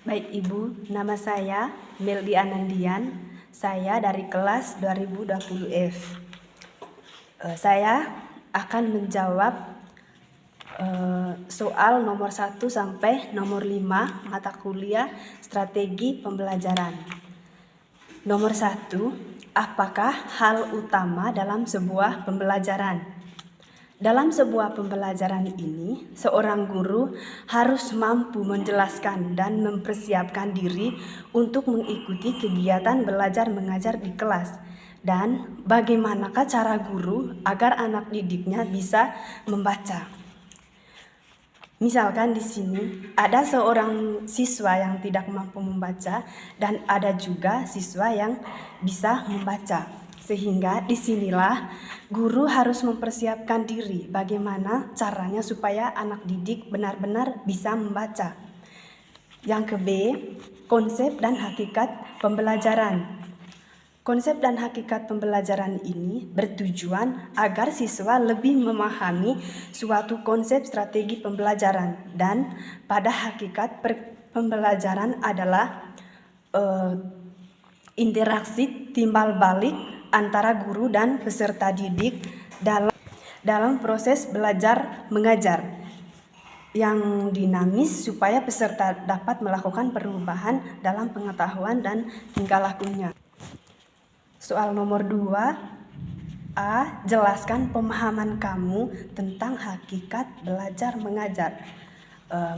Baik Ibu, nama saya Meldi Anandian. Saya dari kelas 2020F. Saya akan menjawab soal nomor 1 sampai nomor 5 mata kuliah strategi pembelajaran. Nomor 1, apakah hal utama dalam sebuah pembelajaran? Dalam sebuah pembelajaran ini, seorang guru harus mampu menjelaskan dan mempersiapkan diri untuk mengikuti kegiatan belajar mengajar di kelas. Dan bagaimanakah cara guru agar anak didiknya bisa membaca? Misalkan di sini ada seorang siswa yang tidak mampu membaca dan ada juga siswa yang bisa membaca. Sehingga disinilah guru harus mempersiapkan diri bagaimana caranya supaya anak didik benar-benar bisa membaca. Yang ke B, konsep dan hakikat pembelajaran. Konsep dan hakikat pembelajaran ini bertujuan agar siswa lebih memahami suatu konsep strategi pembelajaran dan pada hakikat pembelajaran adalah interaksi timbal balik antara guru dan peserta didik dalam proses belajar mengajar yang dinamis supaya peserta dapat melakukan perubahan dalam pengetahuan dan tingkah lakunya. Soal nomor 2, A. Jelaskan pemahaman kamu tentang hakikat belajar mengajar.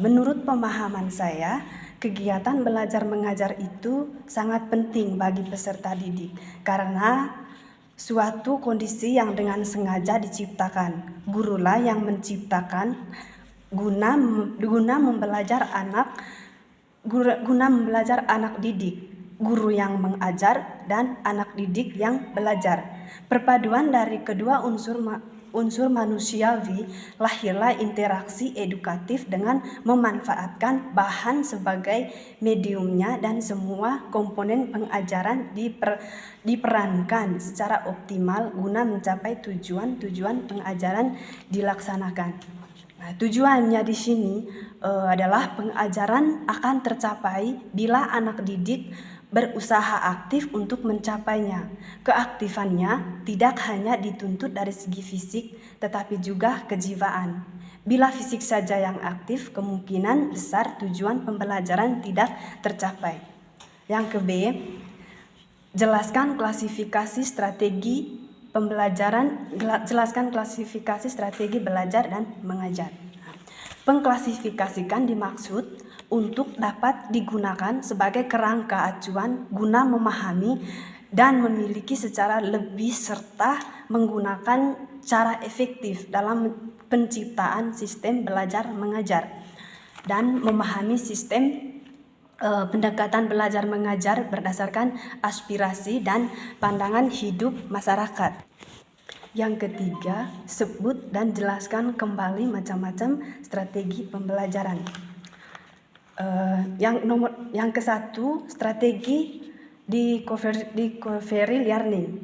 Menurut pemahaman saya, kegiatan belajar mengajar itu sangat penting bagi peserta didik karena suatu kondisi yang dengan sengaja diciptakan. Gurulah yang menciptakan guna membelajar anak didik. Guru yang mengajar dan anak didik yang belajar. Perpaduan dari kedua unsur manusiawi, lahirlah interaksi edukatif dengan memanfaatkan bahan sebagai mediumnya dan semua komponen pengajaran diperankan secara optimal guna mencapai tujuan pengajaran dilaksanakan. Nah, tujuannya di sini adalah pengajaran akan tercapai bila anak didik berusaha aktif untuk mencapainya. Keaktifannya tidak hanya dituntut dari segi fisik, tetapi juga kejiwaan. Bila fisik saja yang aktif, kemungkinan besar tujuan pembelajaran tidak tercapai. Yang ke B, jelaskan klasifikasi strategi pembelajaran, jelaskan klasifikasi strategi belajar dan mengajar. Pengklasifikasikan dimaksud untuk dapat digunakan sebagai kerangka acuan guna memahami dan memiliki secara lebih serta menggunakan cara efektif dalam penciptaan sistem belajar mengajar dan memahami sistem pendekatan belajar mengajar berdasarkan aspirasi dan pandangan hidup masyarakat. Yang ketiga, sebut dan jelaskan kembali macam-macam strategi pembelajaran. Yang ke-1, strategi discovery learning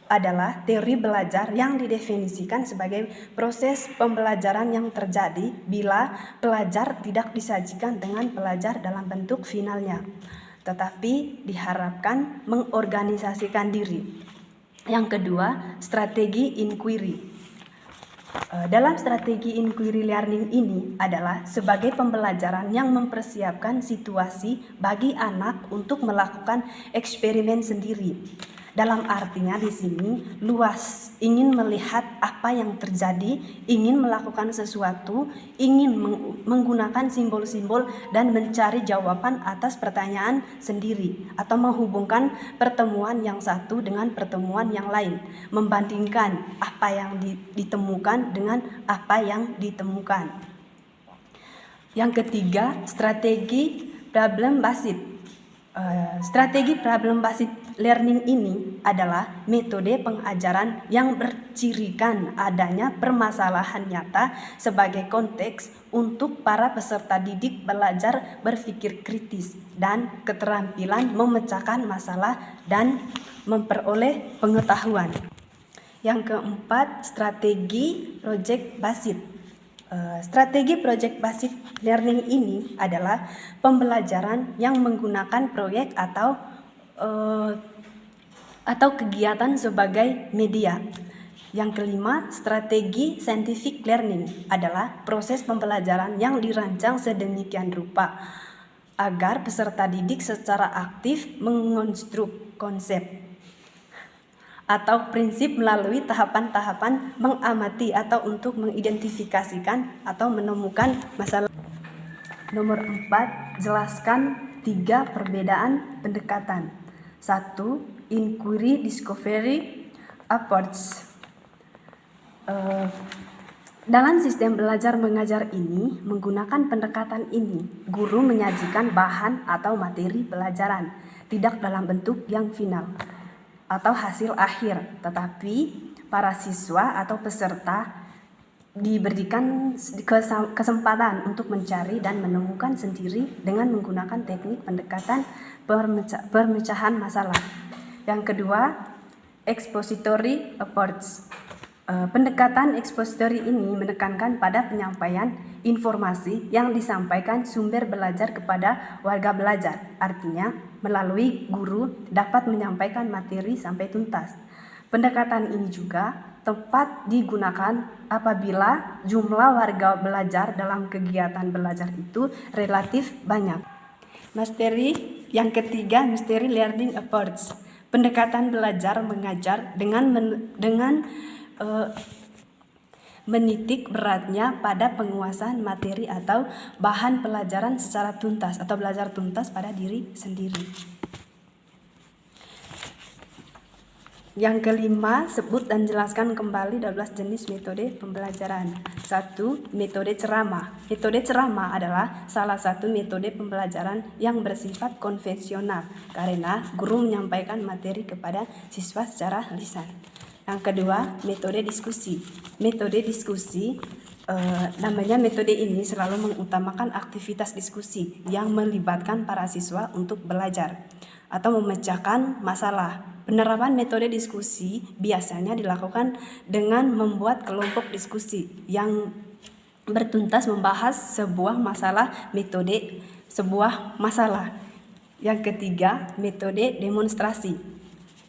adalah teori belajar yang didefinisikan sebagai proses pembelajaran yang terjadi bila pelajar tidak disajikan dengan pelajar dalam bentuk finalnya, tetapi diharapkan mengorganisasikan diri. Yang kedua, strategi inquiry. Dalam strategi inquiry learning ini adalah sebagai pembelajaran yang mempersiapkan situasi bagi anak untuk melakukan eksperimen sendiri. Dalam artinya di sini luas, ingin melihat apa yang terjadi, ingin melakukan sesuatu, ingin menggunakan simbol-simbol dan mencari jawaban atas pertanyaan sendiri atau menghubungkan pertemuan yang satu dengan pertemuan yang lain, membandingkan apa yang ditemukan dengan apa yang ditemukan. Yang ketiga, strategi problem based. Strategi problem based learning ini adalah metode pengajaran yang bercirikan adanya permasalahan nyata sebagai konteks untuk para peserta didik belajar berpikir kritis dan keterampilan memecahkan masalah dan memperoleh pengetahuan. Yang keempat, strategi project based. Strategi project based learning ini adalah pembelajaran yang menggunakan proyek atau kegiatan sebagai media. Yang kelima, strategi scientific learning adalah proses pembelajaran yang dirancang sedemikian rupa agar peserta didik secara aktif mengonstruk konsep atau prinsip melalui tahapan-tahapan mengamati atau untuk mengidentifikasikan atau menemukan masalah. Nomor 4, jelaskan 3 perbedaan pendekatan. 1. Inquiry Discovery Approach. Dalam sistem belajar mengajar ini, menggunakan pendekatan ini, guru menyajikan bahan atau materi pelajaran, tidak dalam bentuk yang final atau hasil akhir, tetapi para siswa atau peserta diberikan kesempatan untuk mencari dan menemukan sendiri dengan menggunakan teknik pendekatan pemecahan masalah. Yang kedua, expository approach. Pendekatan expository ini menekankan pada penyampaian informasi yang disampaikan sumber belajar kepada warga belajar. Artinya, melalui guru dapat menyampaikan materi sampai tuntas. Pendekatan ini juga tepat digunakan apabila jumlah warga belajar dalam kegiatan belajar itu relatif banyak. Materi yang ketiga, Mystery Learning Approach. Pendekatan belajar mengajar dengan menitik beratnya pada penguasaan materi atau bahan pelajaran secara tuntas atau belajar tuntas pada diri sendiri. Yang kelima, sebut dan jelaskan kembali 12 jenis metode pembelajaran. 1. Metode ceramah. Metode ceramah adalah salah satu metode pembelajaran yang bersifat konvensional karena guru menyampaikan materi kepada siswa secara lisan. Yang kedua, metode diskusi. Metode diskusi, namanya metode ini selalu mengutamakan aktivitas diskusi yang melibatkan para siswa untuk belajar atau memecahkan masalah. Penerapan metode diskusi biasanya dilakukan dengan membuat kelompok diskusi yang bertuntas membahas sebuah masalah. Yang ketiga, metode demonstrasi.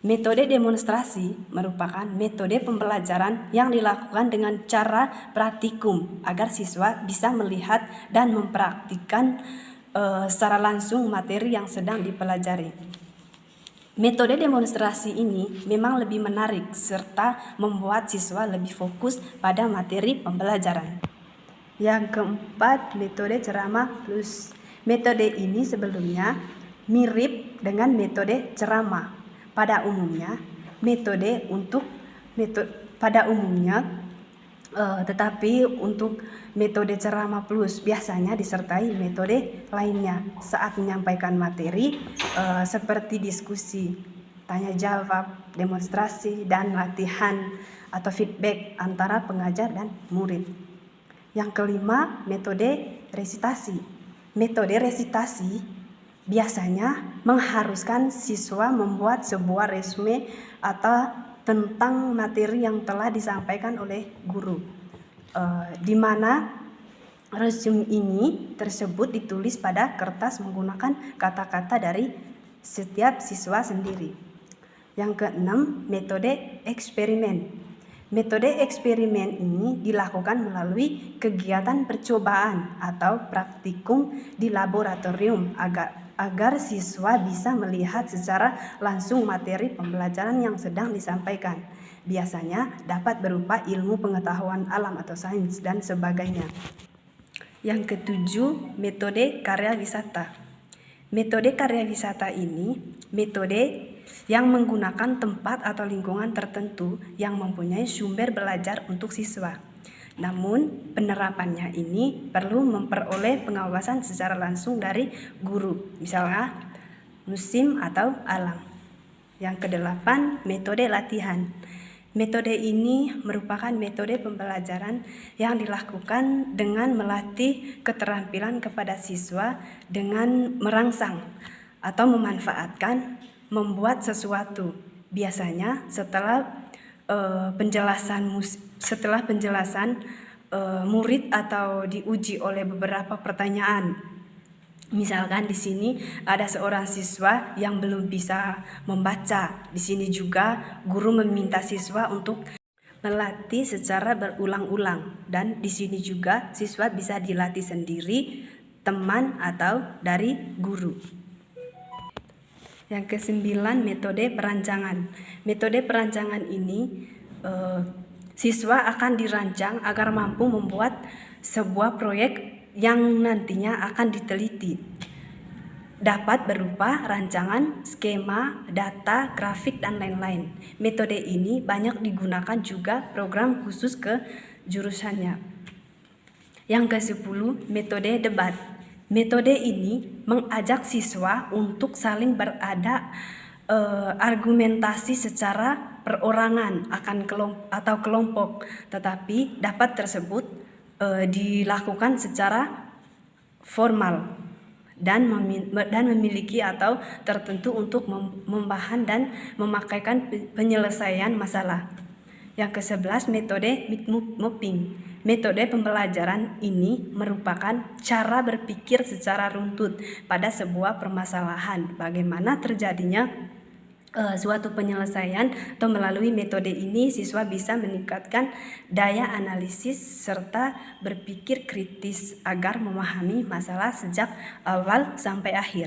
Metode demonstrasi merupakan metode pembelajaran yang dilakukan dengan cara praktikum agar siswa bisa melihat dan mempraktikkan secara langsung materi yang sedang dipelajari. Metode demonstrasi ini memang lebih menarik serta membuat siswa lebih fokus pada materi pembelajaran. Yang keempat, metode ceramah plus. Metode ini sebelumnya mirip dengan metode ceramah. Pada umumnya, tetapi untuk metode ceramah plus biasanya disertai metode lainnya saat menyampaikan materi seperti diskusi, tanya jawab, demonstrasi, dan latihan atau feedback antara pengajar dan murid. Yang kelima, metode resitasi. Metode resitasi biasanya mengharuskan siswa membuat sebuah resume atau tentang materi yang telah disampaikan oleh guru, di mana resume ini tersebut ditulis pada kertas menggunakan kata-kata dari setiap siswa sendiri. Yang keenam, metode eksperimen. Metode eksperimen ini dilakukan melalui kegiatan percobaan atau praktikum di laboratorium agar siswa bisa melihat secara langsung materi pembelajaran yang sedang disampaikan. Biasanya dapat berupa ilmu pengetahuan alam atau sains dan sebagainya. Yang ketujuh, metode karya wisata. Metode karya wisata ini metode yang menggunakan tempat atau lingkungan tertentu yang mempunyai sumber belajar untuk siswa. Namun, penerapannya ini perlu memperoleh pengawasan secara langsung dari guru, misalnya musim atau alam. Yang kedelapan, metode latihan. Metode ini merupakan metode pembelajaran yang dilakukan dengan melatih keterampilan kepada siswa dengan merangsang atau memanfaatkan membuat sesuatu. Biasanya setelah penjelasan murid atau diuji oleh beberapa pertanyaan. Misalkan di sini ada seorang siswa yang belum bisa membaca. Di sini juga guru meminta siswa untuk melatih secara berulang-ulang, dan di sini juga siswa bisa dilatih sendiri, teman atau dari guru. Yang kesembilan, metode perancangan. Metode perancangan ini siswa akan dirancang agar mampu membuat sebuah proyek yang nantinya akan diteliti. Dapat berupa rancangan, skema, data, grafik, dan lain-lain. Metode ini banyak digunakan juga program khusus ke jurusannya. Yang ke-10, metode debat. Metode ini mengajak siswa untuk saling berada argumentasi secara perorangan akan kelompok, tetapi dapat tersebut dilakukan secara formal dan memiliki atau tertentu untuk membahan dan memakaikan penyelesaian masalah. Yang ke-11, metode mapping. Metode pembelajaran ini merupakan cara berpikir secara runtut pada sebuah permasalahan. Bagaimana terjadinya suatu penyelesaian, atau melalui metode ini siswa bisa meningkatkan daya analisis serta berpikir kritis agar memahami masalah sejak awal sampai akhir.